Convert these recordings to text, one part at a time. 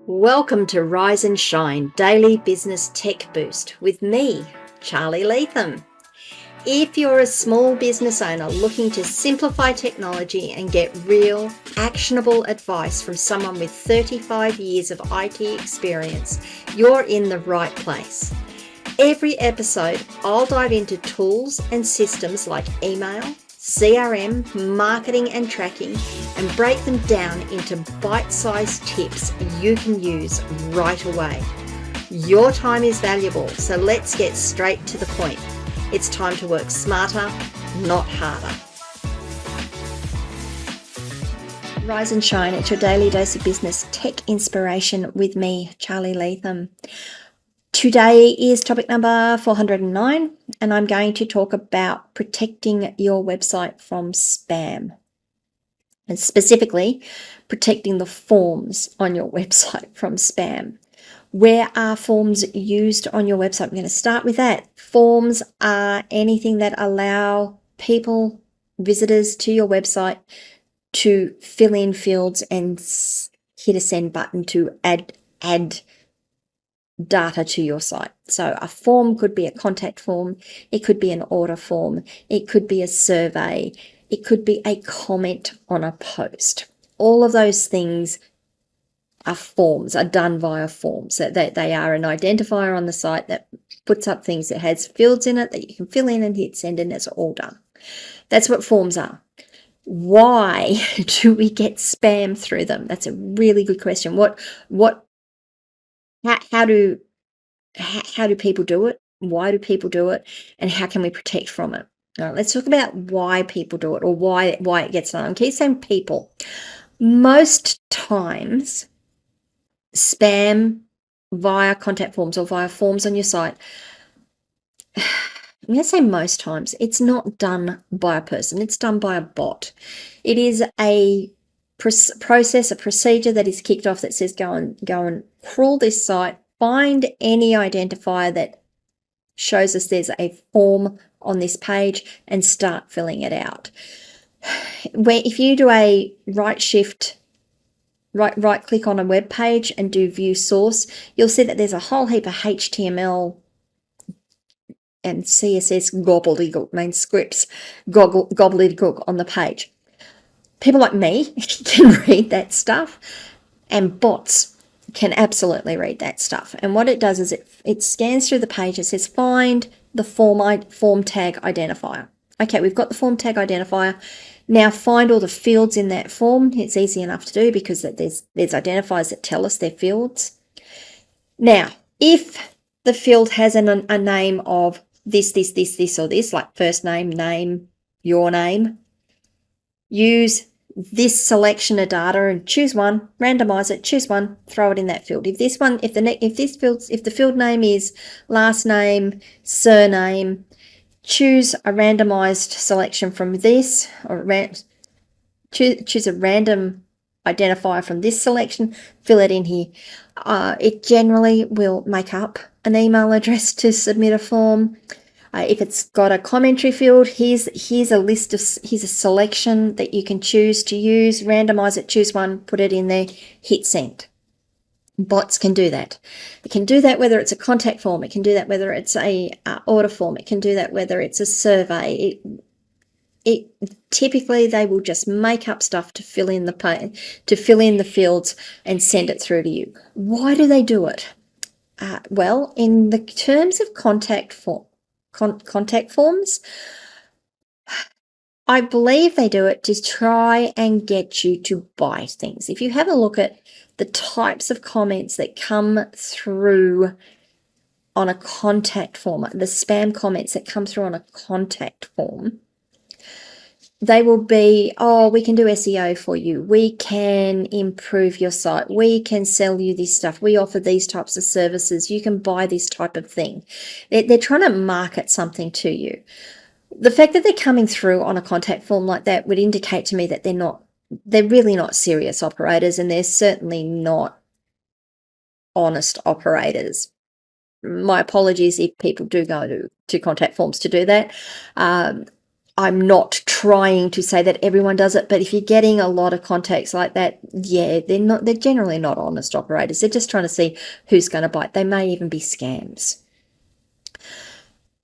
Welcome to Rise and Shine Daily Business Tech Boost with me, Charly Leetham. If you're a small business owner looking to simplify technology and get real, actionable advice from someone with 35 years of IT experience, you're in the right place. Every episode, I'll dive into tools and systems like email, CRM, marketing and tracking, and break them down into bite-sized tips you can use right away. Your time is valuable, so let's get straight to the point. It's time to work smarter, not harder. Rise and shine, it's your daily dose of business tech inspiration with me, Charly Leetham. Today is topic number 409, and I'm going to talk about protecting your website from spam, and specifically protecting the forms on your website from spam. Where are forms used on your website? I'm going to start with that. Forms are anything that allow people, visitors to your website, to fill in fields and hit a send button to add data to your site. So a form could be a contact form, it could be an order form, it could be a survey, it could be a comment on a post. All of those things are forms, are done via forms. So they are an identifier on the site that puts up things that has fields in it that you can fill in and hit send, and it's all done. That's what forms are. Why do we get spam through them? That's a really good question. How do people do it? Why do people do it? And how can we protect from it? All right, let's talk about why people do it, or why it gets done. I keep saying people. Most times, spam via contact forms or via forms on your site, I'm going to say most times, it's not done by a person. It's done by a bot. It is a process, a procedure that is kicked off that says go and crawl this site, find any identifier that shows us there's a form on this page and start filling it out. If you do a right click on a web page and do view source, you'll see that there's a whole heap of HTML and CSS gobbledygook, scripts gobbledygook on the page. People like me can read that stuff, and bots can absolutely read that stuff. And what it does is it scans through the page. It says find the form tag identifier. Okay, we've got the form tag identifier. Now find all the fields in that form. It's easy enough to do because there's identifiers that tell us they're fields. Now, if the field has a name of this, or this, like first name, your name, use this selection of data and choose one, randomize it, choose one, throw it in that field. If the field name is last name, surname, choose a randomized selection from this, or choose a random identifier from this selection, fill it in here. It generally will make up an email address to submit a form. If it's got a commentary field, here's a selection that you can choose to use, randomize it, choose one, put it in there, hit send. Bots can do that. It can do that whether it's a contact form, it can do that whether it's a order form, it can do that whether it's a survey. It typically they will just make up stuff to fill in the fields and send it through to you. Why do they do it? Well, in the terms of contact forms, I believe they do it to try and get you to buy things. If you have a look at the types of comments that come through on a contact form, the spam comments that come through on a contact form, they will be, oh, we can do SEO for you. We can improve your site. We can sell you this stuff. We offer these types of services. You can buy this type of thing. They're trying to market something to you. The fact that they're coming through on a contact form like that would indicate to me that they're really not serious operators, and they're certainly not honest operators. My apologies if people do go to contact forms to do that. I'm not trying to say that everyone does it, but if you're getting a lot of contacts like that, yeah, they're generally not honest operators. They're just trying to see who's going to bite. They may even be scams.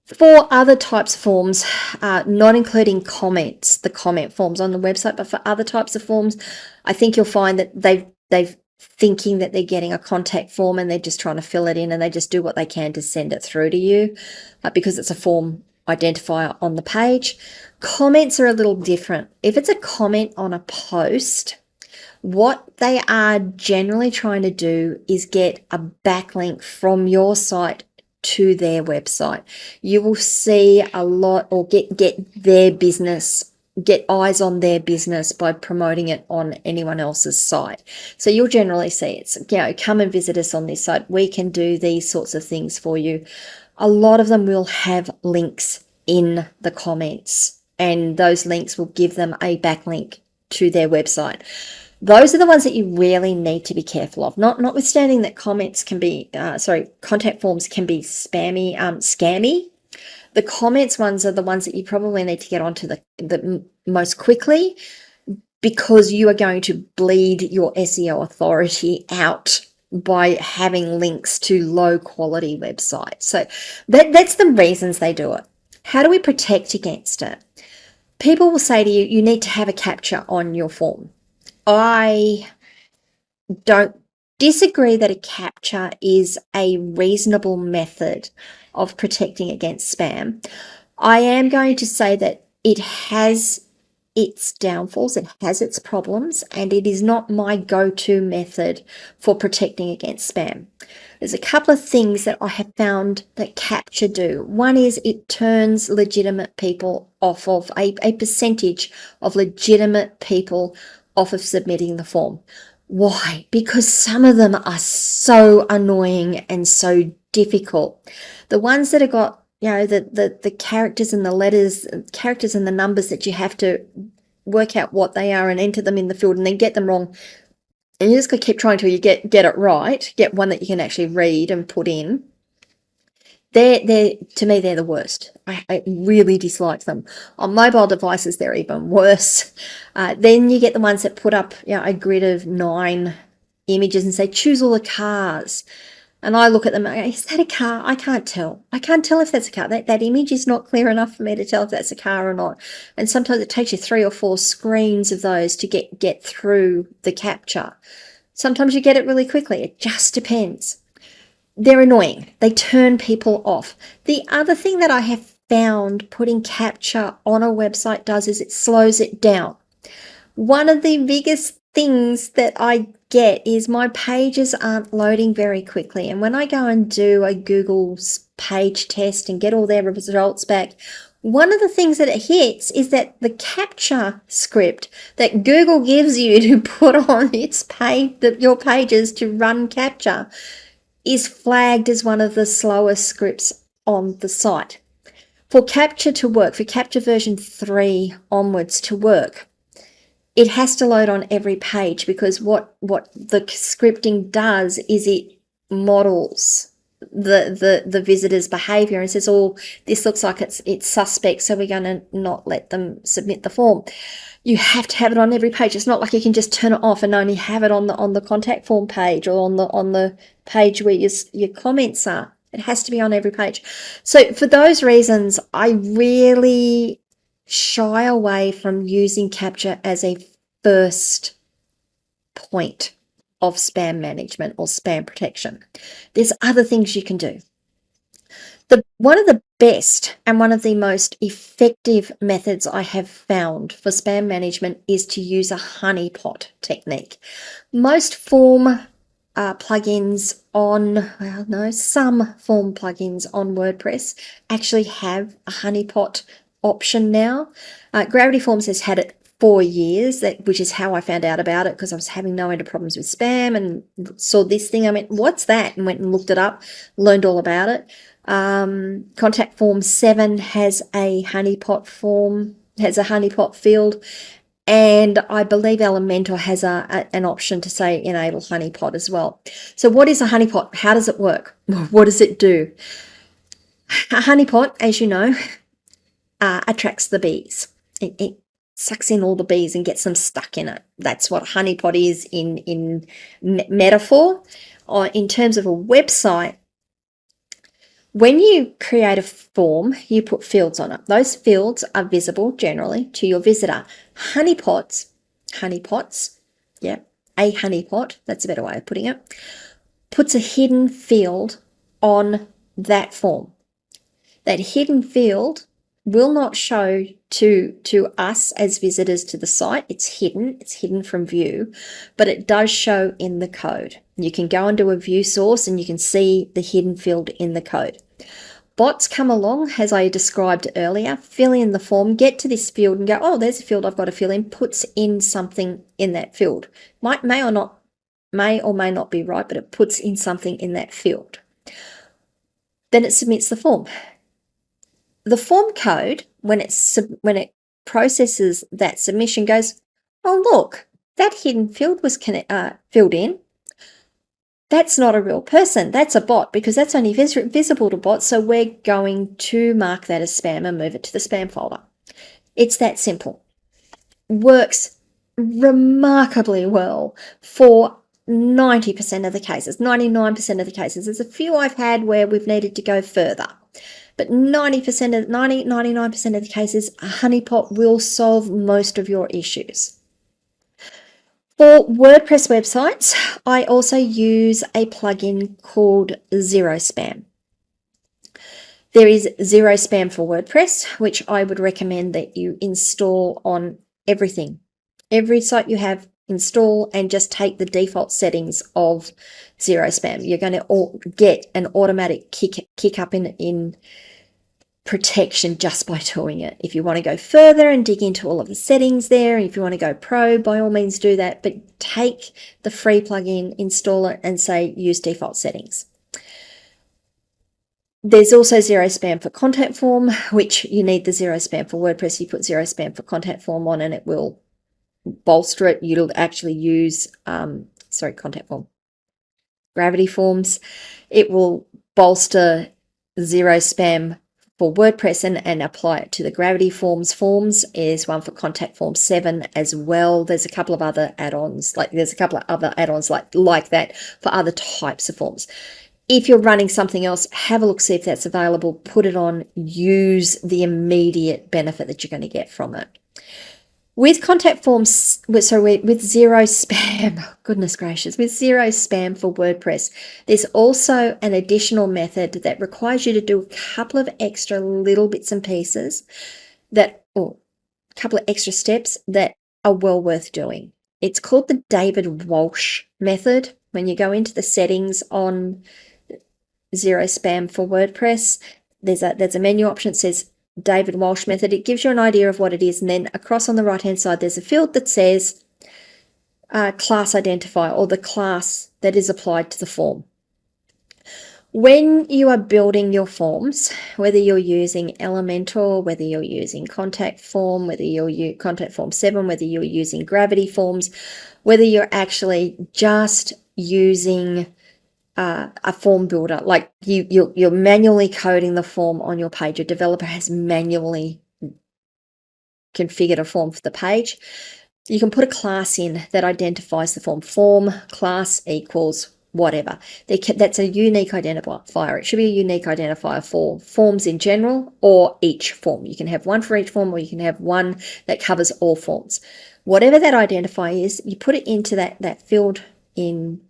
For other types of forms, not including comments, the comment forms on the website, but for other types of forms, I think you'll find that they've thinking that they're getting a contact form and they're just trying to fill it in, and they just do what they can to send it through to you because it's a form identifier on the page. Comments are a little different. If it's a comment on a post, what they are generally trying to do is get a backlink from your site to their website. You will see a lot, or get their business, get eyes on their business by promoting it on anyone else's site. So you'll generally see it's, come and visit us on this site. We can do these sorts of things for you. A lot of them will have links in the comments, and those links will give them a backlink to their website. Those are the ones that you really need to be careful of. Notwithstanding that comments can be, contact forms can be scammy. The comments ones are the ones that you probably need to get onto the most quickly, because you are going to bleed your SEO authority out by having links to low quality websites. So that's the reasons they do it. How do we protect against it? People will say to you, you need to have a Captcha on your form. I don't disagree that a Captcha is a reasonable method of protecting against spam. I am going to say that it has its downfalls, it has its problems, and it is not my go-to method for protecting against spam. There's a couple of things that I have found that Captcha do. One is it turns legitimate people off of a percentage of legitimate people off of submitting the form. Why? Because some of them are so annoying and so difficult. The ones that have got, the characters and the letters, characters and the numbers that you have to work out what they are and enter them in the field and then get them wrong. And you just got to keep trying till you get it right, get one that you can actually read and put in. To me, they're the worst. I really dislike them. On mobile devices, they're even worse. Then you get the ones that put up a grid of 9 images and say, choose all the cars. And I look at them and go, is that a car? I can't tell. I can't tell if that's a car. That image is not clear enough for me to tell if that's a car or not. And sometimes it takes you 3 or 4 screens of those to get through the Captcha. Sometimes you get it really quickly. It just depends. They're annoying. They turn people off. The other thing that I have found putting Captcha on a website does is it slows it down. One of the biggest things that I get is my pages aren't loading very quickly. And when I go and do a Google page test and get all their results back, one of the things that it hits is that the Captcha script that Google gives you to put on its your pages to run Captcha is flagged as one of the slowest scripts on the site. For Captcha to work, for Captcha version 3 onwards to work, it has to load on every page, because what the scripting does is it models the visitor's behavior and says, oh, this looks like it's suspect, so we're going to not let them submit the form. You have to have it on every page. It's not like you can just turn it off and only have it on the contact form page or on the page where your comments are. It has to be on every page. So for those reasons, I really shy away from using Captcha as a first point of spam management or spam protection. There's other things you can do. One of the best and one of the most effective methods I have found for spam management is to use a honeypot technique. Most form plugins some form plugins on WordPress actually have a honeypot option now. Gravity Forms has had it 4 years, which is how I found out about it, because I was having no end of problems with spam and saw this thing. I went, what's that? And went and looked it up, learned all about it. Contact Form 7 has a honeypot field, and I believe Elementor has an option to say enable honeypot as well. So what is a honeypot? How does it work? What does it do? A honeypot, as you know, attracts the bees. It sucks in all the bees and gets them stuck in it. That's what a honeypot is in metaphor. Or in terms of a website, when you create a form, you put fields on it. Those fields are visible generally to your visitor. Honeypots, yeah, a honeypot, that's a better way of putting it, puts a hidden field on that form. That hidden field will not show to us as visitors to the site. It's hidden from view, but it does show in the code. You can go into a view source and you can see the hidden field in the code. Bots come along, as I described earlier, fill in the form, get to this field and go, oh, there's a field I've got to fill in, puts in something in that field. May or may not be right, but it puts in something in that field. Then it submits the form. The form code, when it processes that submission, goes, oh, look, that hidden field was filled in. That's not a real person. That's a bot, because that's only visible to bots. So we're going to mark that as spam and move it to the spam folder. It's that simple. Works remarkably well for 90% of the cases, 99% of the cases. There's a few I've had where we've needed to go further. But 99% of the cases, a honeypot will solve most of your issues. For WordPress websites, I also use a plugin called Zero Spam. There is Zero Spam for WordPress, which I would recommend that you install on everything. Every site you have, install and just take the default settings of Zero Spam. You're going to get an automatic kick up in protection just by doing it. If you want to go further and dig into all of the settings there, if you want to go pro, by all means do that, but take the free plugin, install it and say use default settings. There's also Zero Spam for contact form, which you need the Zero Spam for WordPress. You put Zero Spam for contact form on and it will bolster it. You'll actually use, contact form, Gravity Forms. It will bolster Zero Spam for WordPress and apply it to the Gravity Forms. Forms is one for Contact Form 7 as well. There's a couple of other add-ons, like that for other types of forms. If you're running something else, have a look, see if that's available, put it on, use the immediate benefit that you're going to get from it. With contact forms, with Zero Spam, goodness gracious, with Zero Spam for WordPress, there's also an additional method that requires you to do a couple of extra little bits and pieces or a couple of extra steps that are well worth doing. It's called the David Walsh Method. When you go into the settings on Zero Spam for WordPress, there's a menu option that says David Walsh Method. It gives you an idea of what it is, and then across on the right hand side there's a field that says class identifier, or the class that is applied to the form. When you are building your forms, whether you're using Elementor, whether you're using Contact Form, whether you're using Contact Form 7, whether you're using Gravity Forms, whether you're actually just using a form builder, like you're manually coding the form on your page, a developer has manually configured a form for the page, you can put a class in that identifies the form. Form class equals whatever. That's a unique identifier. It should be a unique identifier for forms in general or each form. You can have one for each form, or you can have one that covers all forms. Whatever that identifier is, you put it into that field in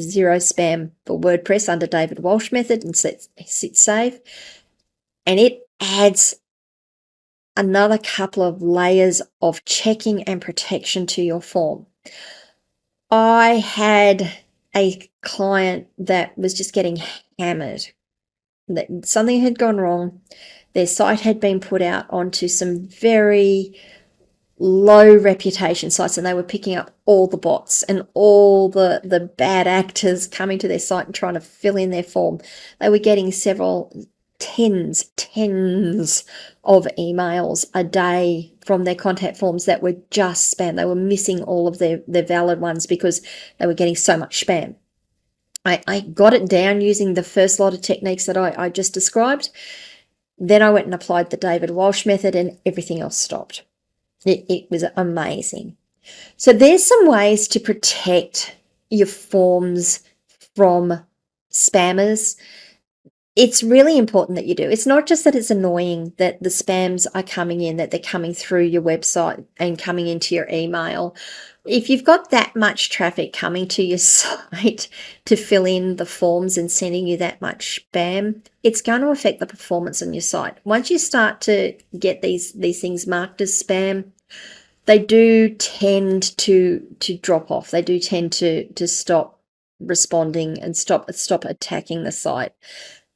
Zero Spam for WordPress under David Walsh Method and hit save, and it adds another couple of layers of checking and protection to your form. I had a client that was just getting hammered, that something had gone wrong. Their site had been put out onto some very low reputation sites, and they were picking up all the bots and all the bad actors coming to their site and trying to fill in their form. They were getting several tens of emails a day from their contact forms that were just spam. They were missing all of their valid ones because they were getting so much spam. I got it down using the first lot of techniques that I just described. Then I went and applied the David Walsh method and everything else stopped. It was amazing. So there's some ways to protect your forms from spammers. It's really important that you do. It's not just that it's annoying that the spams are coming in, that they're coming through your website and coming into your email. If you've got that much traffic coming to your site to fill in the forms and sending you that much spam, it's going to affect the performance on your site. Once you start to get these things marked as spam, they do tend to drop off. They do tend to stop responding and stop attacking the site.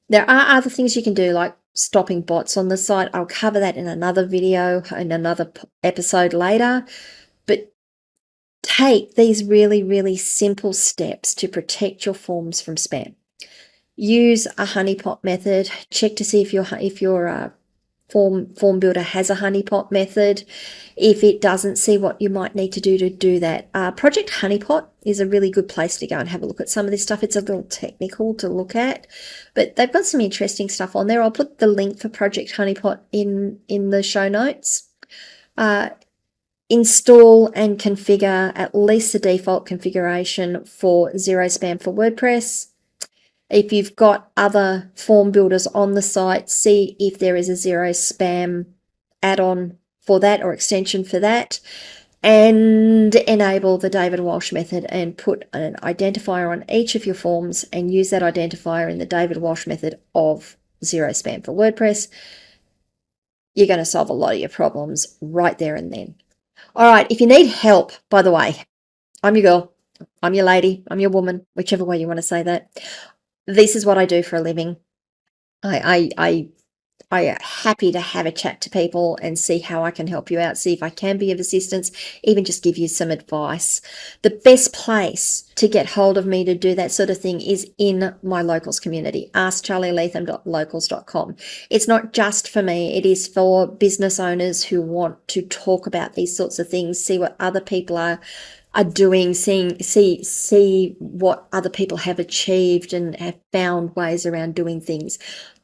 There are other things you can do, like stopping bots on the site. I'll cover that in another video, in another episode later. But take these really, really simple steps to protect your forms from spam. Use a honeypot method. Check to see if your form builder has a honeypot method. If it doesn't, see what you might need to do that. Project Honeypot is a really good place to go and have a look at some of this stuff. It's a little technical to look at, but they've got some interesting stuff on there. I'll put the link for Project Honeypot in the show notes. Install and configure at least the default configuration for zero spam for WordPress. If you've got other form builders on the site, see if there is a zero spam add-on for that or extension for that, and enable the David Walsh method and put an identifier on each of your forms and use that identifier in the David Walsh method of zero spam for WordPress. You're going to solve a lot of your problems right there and then. All right, if you need help, by the way, I'm your girl, I'm your lady, I'm your woman, whichever way you want to say that. This is what I do for a living. I am happy to have a chat to people and see how I can help you out, see if I can be of assistance, even just give you some advice. The best place to get hold of me to do that sort of thing is in my locals community, askcharlyleetham.locals.com. It's not just for me, it is for business owners who want to talk about these sorts of things, see what other people are doing, see what other people have achieved and have found ways around doing things.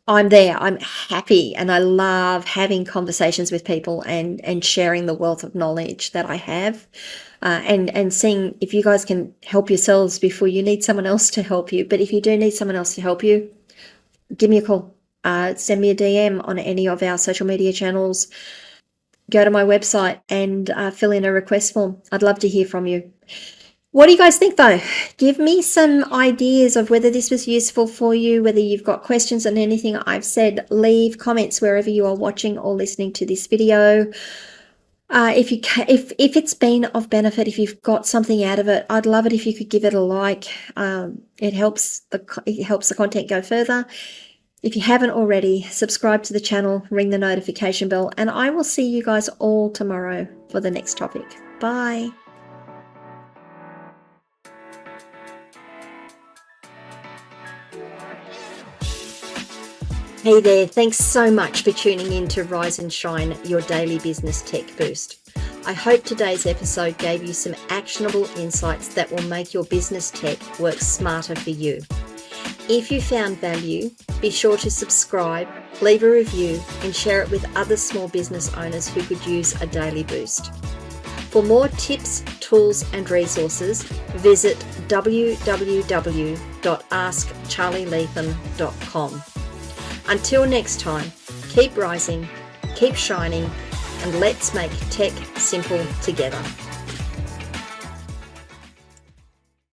I'm there. I'm happy and I love having conversations with people and sharing the wealth of knowledge that I have, and seeing if you guys can help yourselves before you need someone else to help you. But if you do need someone else to help you, give me a call. Send me a DM on any of our social media channels. Go to my website and fill in a request form. I'd love to hear from you. What do you guys think though? Give me some ideas of whether this was useful for you, whether you've got questions on anything I've said. Leave comments wherever you are watching or listening to this video. If it's been of benefit, if you've got something out of it, I'd love it if you could give it a like. It helps the content go further. If you haven't already, subscribe to the channel, ring the notification bell, and I will see you guys all tomorrow for the next topic. Bye. Hey there, thanks so much for tuning in to Rise and Shine, your daily business tech boost. I hope today's episode gave you some actionable insights that will make your business tech work smarter for you. If you found value, be sure to subscribe, leave a review, and share it with other small business owners who could use a daily boost. For more tips, tools, and resources, visit www.askcharlyleetham.com. Until next time, keep rising, keep shining, and let's make tech simple together.